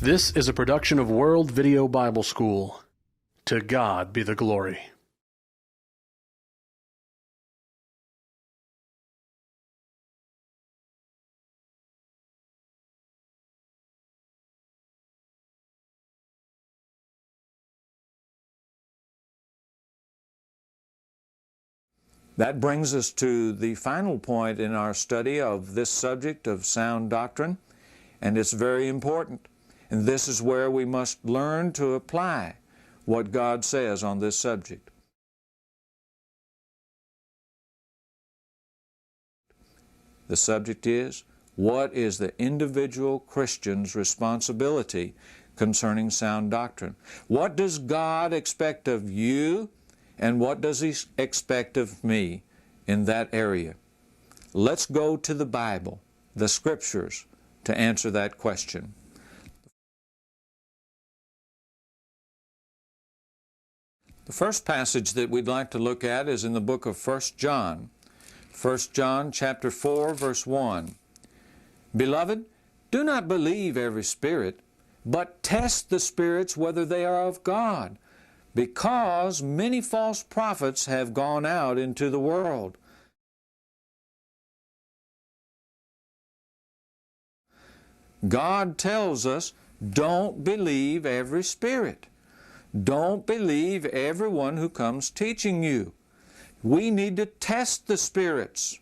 This is a production of World Video Bible School. To God be the glory. That brings us to the final point in our study of this subject of sound doctrine, and it's very important. And this is where we must learn to apply what God says on this subject. The subject is, what is the individual Christian's responsibility concerning sound doctrine? What does God expect of you, and what does He expect of me in that area? Let's go to the Bible, the Scriptures, to answer that question. The first passage that we'd like to look at is in the book of 1 John. 1 John chapter 4, verse 1. Beloved, do not believe every spirit, but test the spirits whether they are of God, because many false prophets have gone out into the world. God tells us, don't believe every spirit. Don't believe everyone who comes teaching you. We need to test the spirits.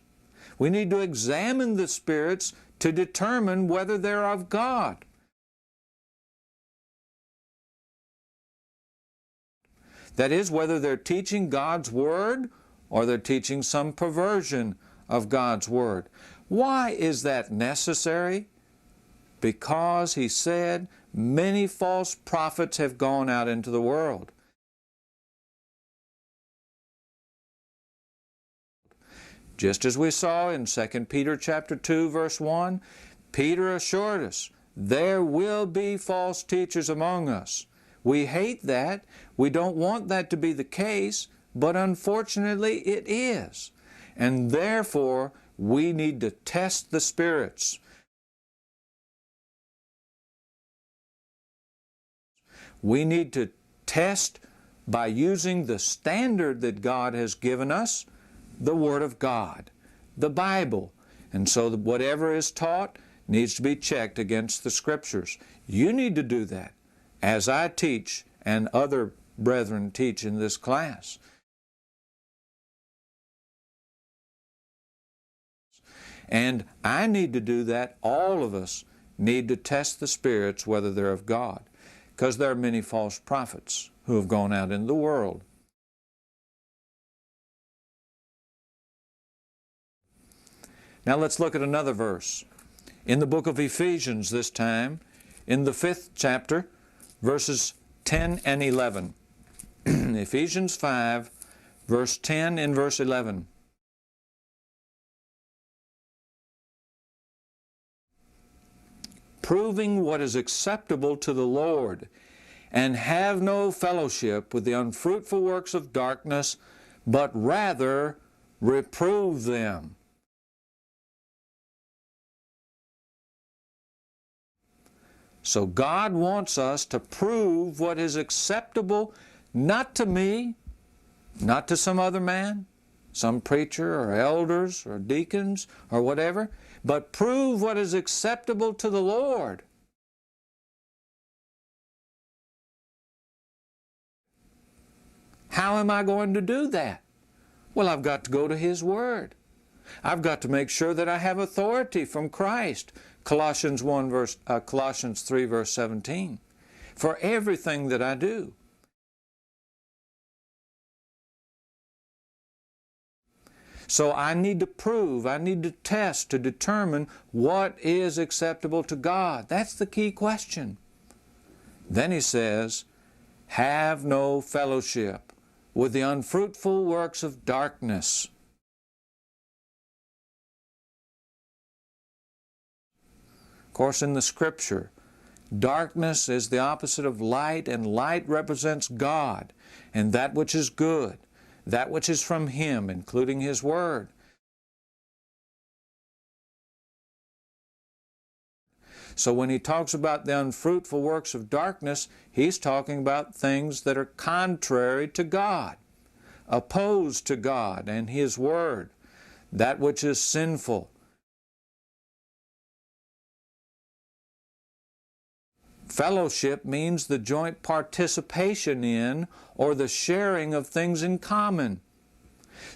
We need to examine the spirits to determine whether they're of God. That is, whether they're teaching God's Word or they're teaching some perversion of God's Word. Why is that necessary? Because He said, many false prophets have gone out into the world. Just as we saw in 2 Peter chapter 2, verse 1, Peter assured us, there will be false teachers among us. We hate that. We don't want that to be the case, but unfortunately it is. And therefore, we need to test the spirits. We need to test by using the standard that God has given us, the Word of God, the Bible. And so whatever is taught needs to be checked against the Scriptures. You need to do that, as I teach and other brethren teach in this class. And I need to do that. All of us need to test the spirits whether they're of God, because there are many false prophets who have gone out in the world. Now let's look at another verse. In the book of Ephesians this time, in the 5th chapter, verses 10 and 11. Ephesians 5, verse 10 and verse 11. Proving what is acceptable to the Lord, and have no fellowship with the unfruitful works of darkness, but rather reprove them. So God wants us to prove what is acceptable, not to me, not to some other man, some preacher or elders or deacons or whatever, but prove what is acceptable to the Lord. How am I going to do that? Well, I've got to go to His Word. I've got to make sure that I have authority from Christ. Colossians 3, verse 17. For everything that I do. So I need to prove, I need to test to determine what is acceptable to God. That's the key question. Then he says, have no fellowship with the unfruitful works of darkness. Of course, in the Scripture, darkness is the opposite of light, and light represents God and that which is good, that which is from Him, including His Word. So when he talks about the unfruitful works of darkness, he's talking about things that are contrary to God, opposed to God and His Word, that which is sinful. Fellowship means the joint participation in or the sharing of things in common.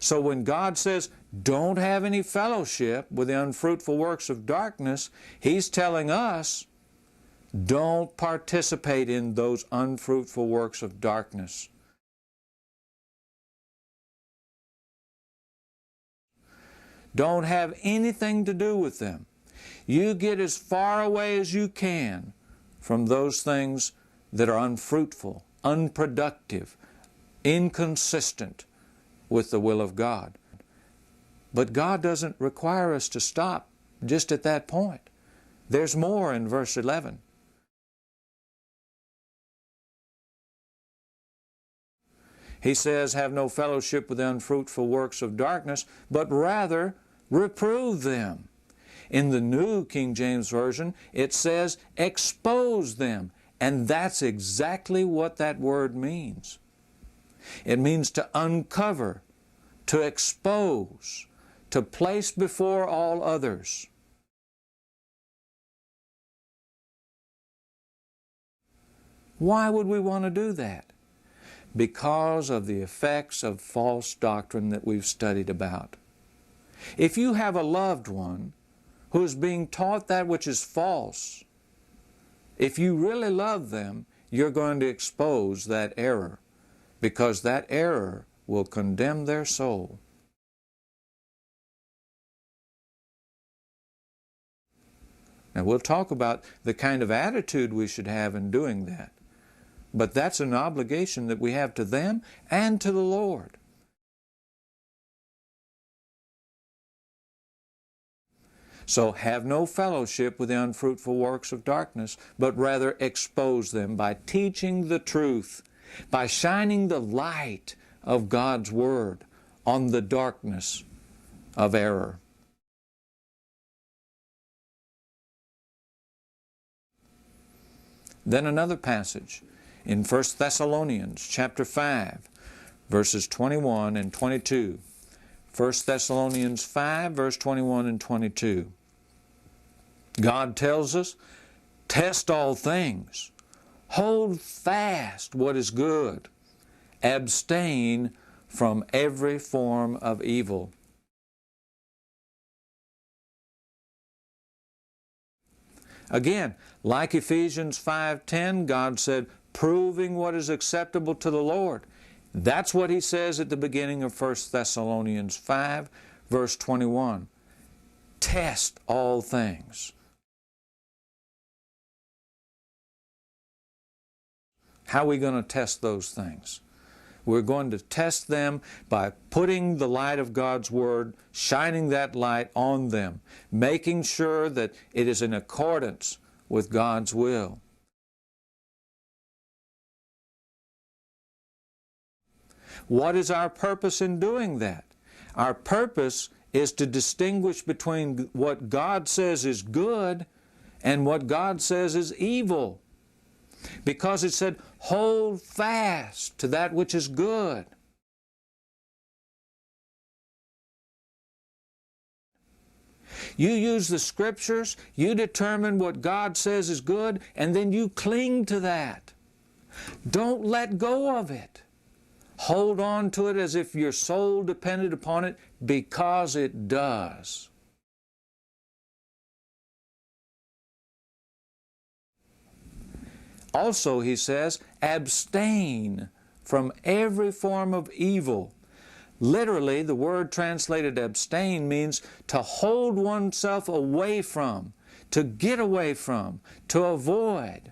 So when God says, don't have any fellowship with the unfruitful works of darkness, He's telling us, don't participate in those unfruitful works of darkness. Don't have anything to do with them. You get as far away as you can from those things that are unfruitful, unproductive, inconsistent with the will of God. But God doesn't require us to stop just at that point. There's more in verse 11. He says, have no fellowship with the unfruitful works of darkness, but rather reprove them. In the New King James Version, it says, expose them. And that's exactly what that word means. It means to uncover, to expose, to place before all others. Why would we want to do that? Because of the effects of false doctrine that we've studied about. If you have a loved one who is being taught that which is false, if you really love them, you're going to expose that error, because that error will condemn their soul. Now we'll talk about the kind of attitude we should have in doing that. But that's an obligation that we have to them and to the Lord. So have no fellowship with the unfruitful works of darkness, but rather expose them by teaching the truth, by shining the light of God's Word on the darkness of error. Then another passage in 1 Thessalonians chapter 5, verses 21 and 22. 1 Thessalonians 5, verse 21 and 22. God tells us, test all things, hold fast what is good, abstain from every form of evil. Again, like Ephesians 5:10, God said, proving what is acceptable to the Lord. That's what He says at the beginning of 1 Thessalonians 5, verse 21. Test all things. How are we going to test those things? We're going to test them by putting the light of God's Word, shining that light on them, making sure that it is in accordance with God's will. What is our purpose in doing that? Our purpose is to distinguish between what God says is good and what God says is evil. Because it said, hold fast to that which is good. You use the Scriptures, you determine what God says is good, and then you cling to that. Don't let go of it. Hold on to it as if your soul depended upon it, because it does. Also, he says, abstain from every form of evil. Literally, the word translated abstain means to hold oneself away from, to get away from, to avoid.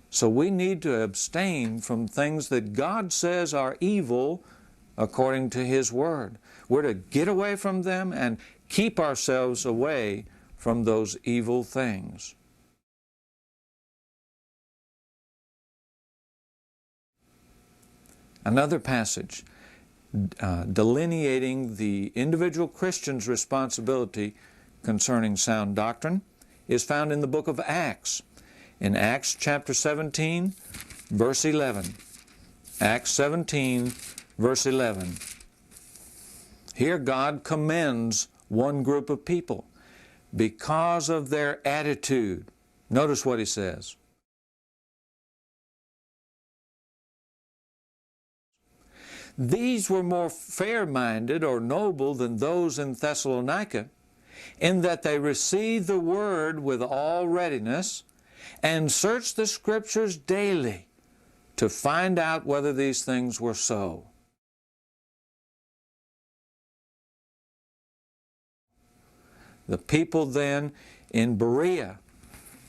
So we need to abstain from things that God says are evil according to His Word. We're to get away from them and keep ourselves away from those evil things. Another passage. delineating the individual Christian's responsibility concerning sound doctrine is found in the book of Acts. In Acts chapter 17, verse 11. Acts 17, verse 11. Here God commends one group of people because of their attitude. Notice what he says. These were more fair-minded or noble than those in Thessalonica, in that they received the word with all readiness and searched the Scriptures daily to find out whether these things were so. The people then in Berea,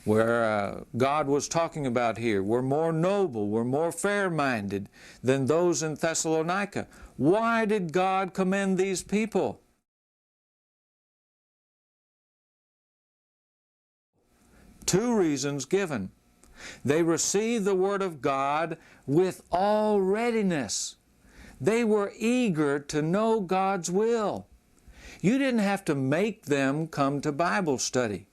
where God was talking about here, were more noble, were more fair-minded than those in Thessalonica. Why did God commend these people? Two reasons given. They received the Word of God with all readiness. They were eager to know God's will. You didn't have to make them come to Bible study.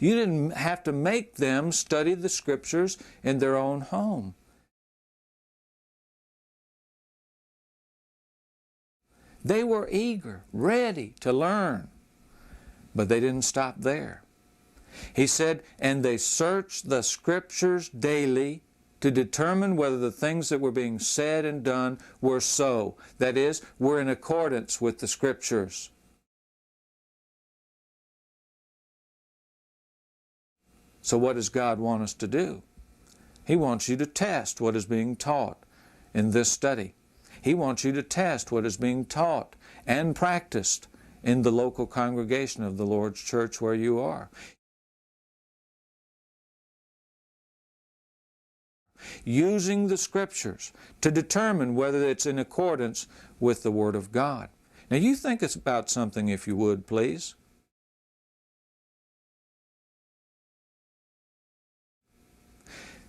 You didn't have to make them study the Scriptures in their own home. They were eager, ready to learn, but they didn't stop there. He said, and they searched the Scriptures daily to determine whether the things that were being said and done were so. That is, were in accordance with the Scriptures. So what does God want us to do? He wants you to test what is being taught in this study. He wants you to test what is being taught and practiced in the local congregation of the Lord's church where you are. Using the Scriptures to determine whether it's in accordance with the Word of God. Now you think about something, if you would, please.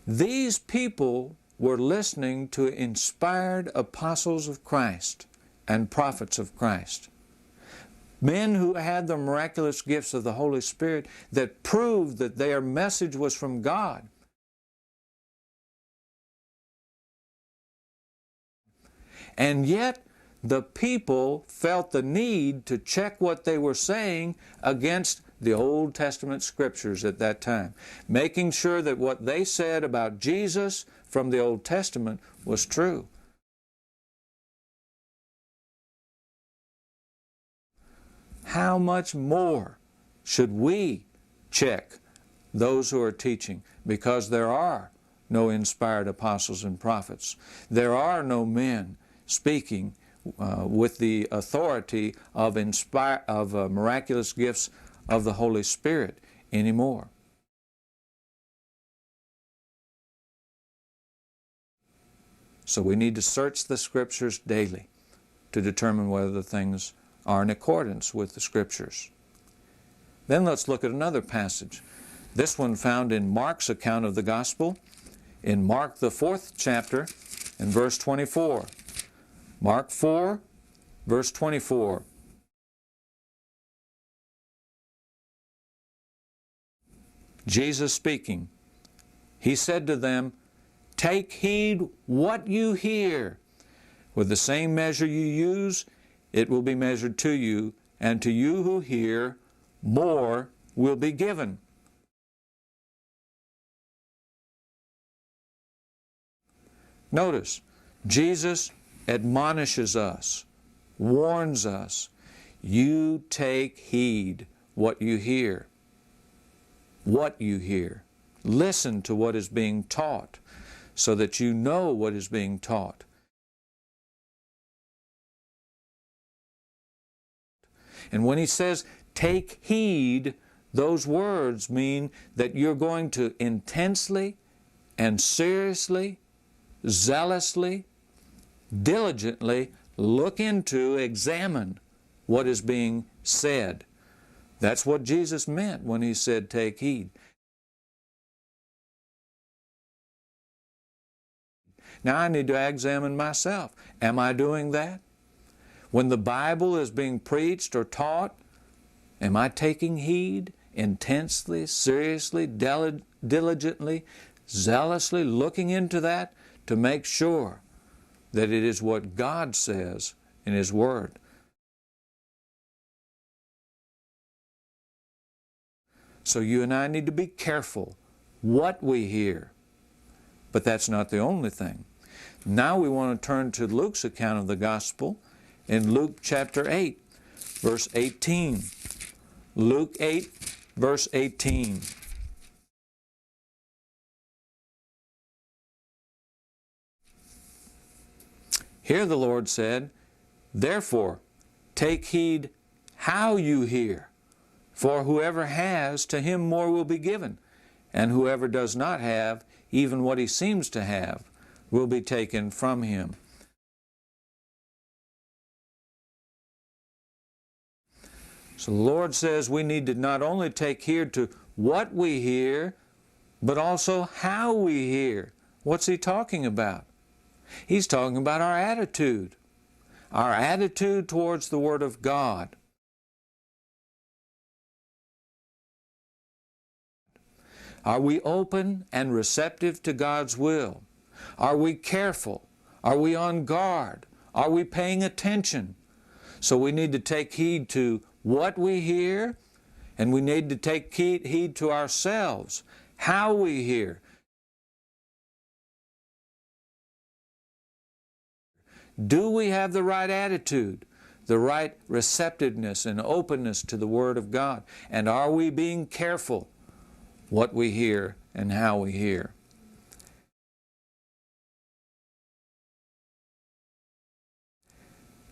These people were listening to inspired apostles of Christ and prophets of Christ. Men who had the miraculous gifts of the Holy Spirit that proved that their message was from God. And yet, the people felt the need to check what they were saying against the Old Testament Scriptures at that time, making sure that what they said about Jesus from the Old Testament was true. How much more should we check those who are teaching? Because there are no inspired apostles and prophets. There are no men speaking with the authority of miraculous gifts of the Holy Spirit anymore. So we need to search the Scriptures daily to determine whether the things are in accordance with the Scriptures. Then let's look at another passage. This one found in Mark's account of the Gospel, in Mark the 4th chapter and verse 24. Mark 4, verse 24. Jesus speaking, He said to them, "Take heed what you hear. With the same measure you use, it will be measured to you, and to you who hear, more will be given." Notice, Jesus admonishes us, warns us, you take heed what you hear. What you hear. Listen to what is being taught so that you know what is being taught. And when he says, take heed, those words mean that you're going to intensely and seriously, zealously, diligently look into, examine what is being said. That's what Jesus meant when he said, take heed. Now I need to examine myself. Am I doing that? When the Bible is being preached or taught, am I taking heed, intensely, seriously, diligently, zealously looking into that to make sure that it is what God says in His Word? So you and I need to be careful what we hear. But that's not the only thing. Now we want to turn to Luke's account of the gospel in Luke chapter 8, verse 18. Luke 8, verse 18. Here the Lord said, "Therefore, take heed how you hear. For whoever has, to him more will be given, and whoever does not have, even what he seems to have, will be taken from him." So the Lord says we need to not only take heed to what we hear, but also how we hear. What's He talking about? He's talking about our attitude towards the Word of God. Are we open and receptive to God's will? Are we careful? Are we on guard? Are we paying attention? So we need to take heed to what we hear, and we need to take heed to ourselves, how we hear. Do we have the right attitude, the right receptiveness and openness to the Word of God? And are we being careful what we hear and how we hear?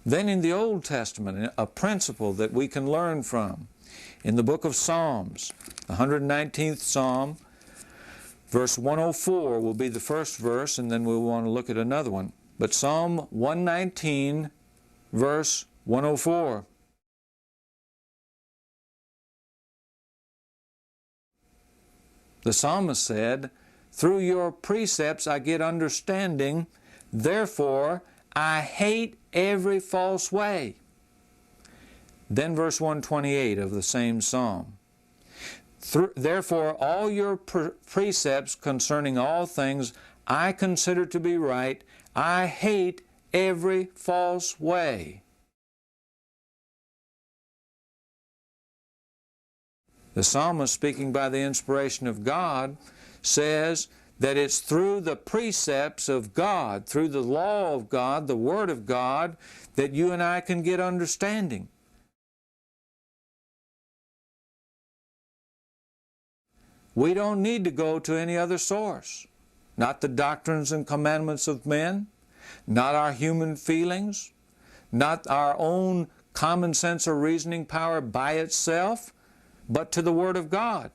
Then in the Old Testament, a principle that we can learn from, in the book of Psalms, the 119th Psalm, verse 104 will be the first verse, and then we'll want to look at another one. But Psalm 119, verse 104. The psalmist said, "Through your precepts I get understanding, therefore I hate every false way." Then verse 128 of the same psalm. "Therefore all your precepts concerning all things I consider to be right. I hate every false way." The psalmist, speaking by the inspiration of God, says that it's through the precepts of God, through the law of God, the Word of God, that you and I can get understanding. We don't need to go to any other source. Not the doctrines and commandments of men, not our human feelings, not our own common sense or reasoning power by itself, but to the Word of God.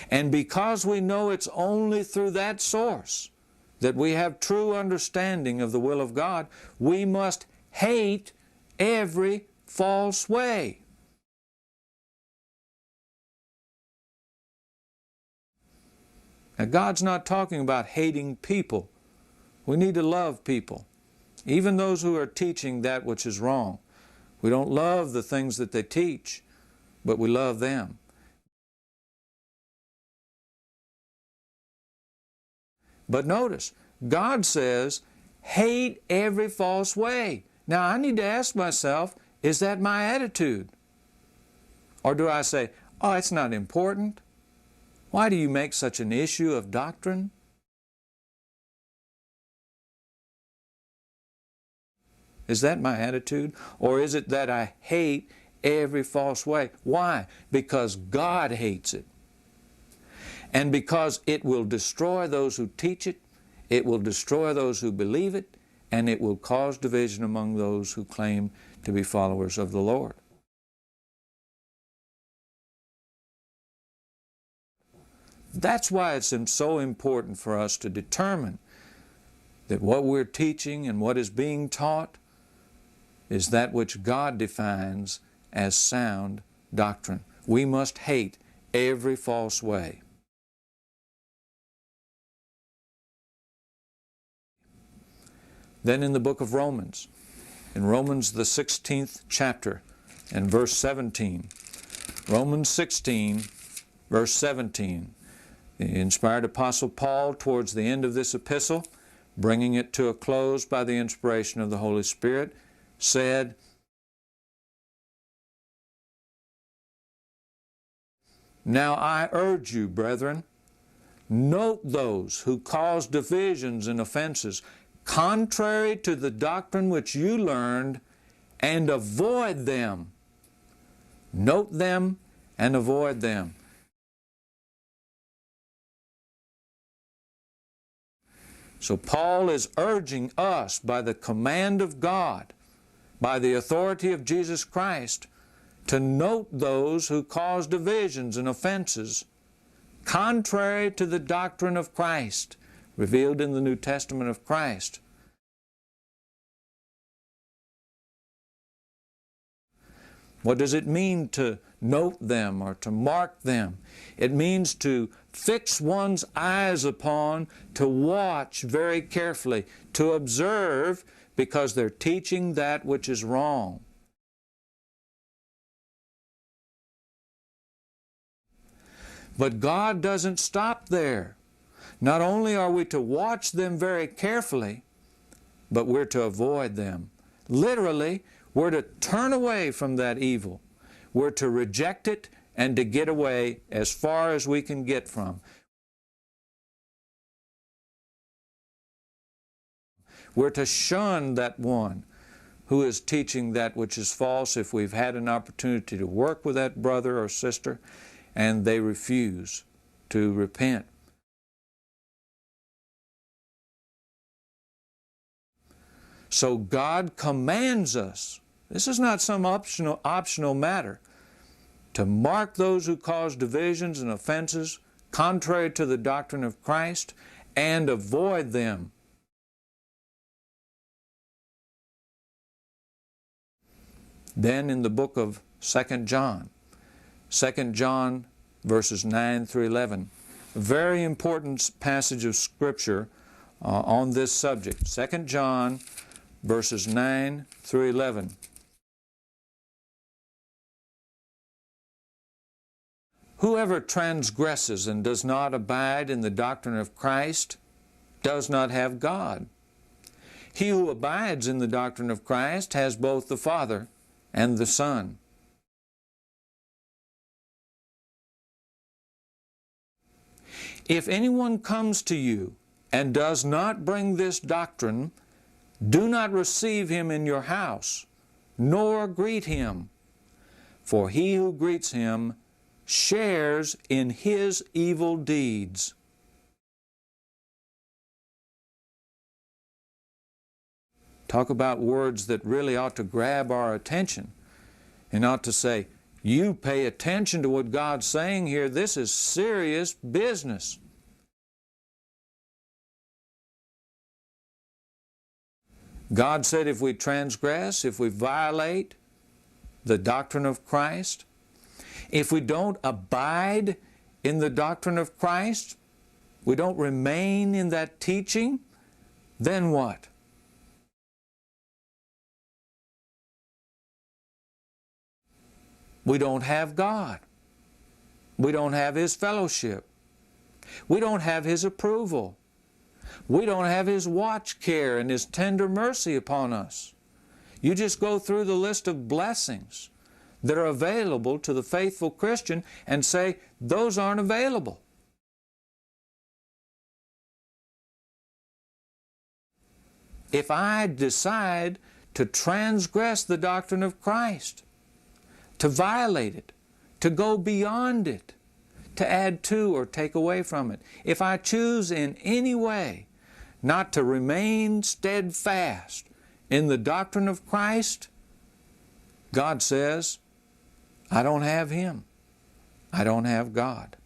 And because we know it's only through that source that we have true understanding of the will of God, we must hate every false way. Now, God's not talking about hating people. We need to love people, even those who are teaching that which is wrong. We don't love the things that they teach, but we love them. But notice, God says, hate every false way. Now, I need to ask myself, is that my attitude? Or do I say, oh, it's not important? Why do you make such an issue of doctrine? Is that my attitude? Or is it that I hate every false way? Why? Because God hates it. And because it will destroy those who teach it, it will destroy those who believe it, and it will cause division among those who claim to be followers of the Lord. That's why it's so important for us to determine that what we're teaching and what is being taught is that which God defines as sound doctrine. We must hate every false way. Then in the book of Romans, in Romans the 16th chapter and verse 17, Romans 16, verse 17, the inspired Apostle Paul, towards the end of this epistle, bringing it to a close by the inspiration of the Holy Spirit, said, "Now I urge you, brethren, note those who cause divisions and offenses, contrary to the doctrine which you learned, and avoid them." Note them and avoid them. So Paul is urging us by the command of God, by the authority of Jesus Christ, to note those who cause divisions and offenses contrary to the doctrine of Christ, revealed in the New Testament of Christ. What does it mean to note them or to mark them? It means to fix one's eyes upon, to watch very carefully, to observe, because they're teaching that which is wrong. But God doesn't stop there. Not only are we to watch them very carefully, but we're to avoid them. Literally, we're to turn away from that evil. We're to reject it and to get away as far as we can get from. We're to shun that one who is teaching that which is false if we've had an opportunity to work with that brother or sister and they refuse to repent. So God commands us, this is not some optional matter, to mark those who cause divisions and offenses contrary to the doctrine of Christ and avoid them. Then in the book of 2 John verses 9 through 11, a very important passage of Scripture on this subject. 2 John verses 9 through 11. "Whoever transgresses and does not abide in the doctrine of Christ does not have God. He who abides in the doctrine of Christ has both the Father and the Son. If anyone comes to you and does not bring this doctrine, do not receive him in your house, nor greet him, for he who greets him shares in his evil deeds." Talk about words that really ought to grab our attention and ought to say, you pay attention to what God's saying here. This is serious business. God said if we transgress, if we violate the doctrine of Christ, if we don't abide in the doctrine of Christ, we don't remain in that teaching, then what? We don't have God. We don't have His fellowship. We don't have His approval. We don't have His watch care and His tender mercy upon us. You just go through the list of blessings that are available to the faithful Christian and say, those aren't available. If I decide to transgress the doctrine of Christ, to violate it, to go beyond it, to add to or take away from it, if I choose in any way not to remain steadfast in the doctrine of Christ, God says, I don't have Him. I don't have God.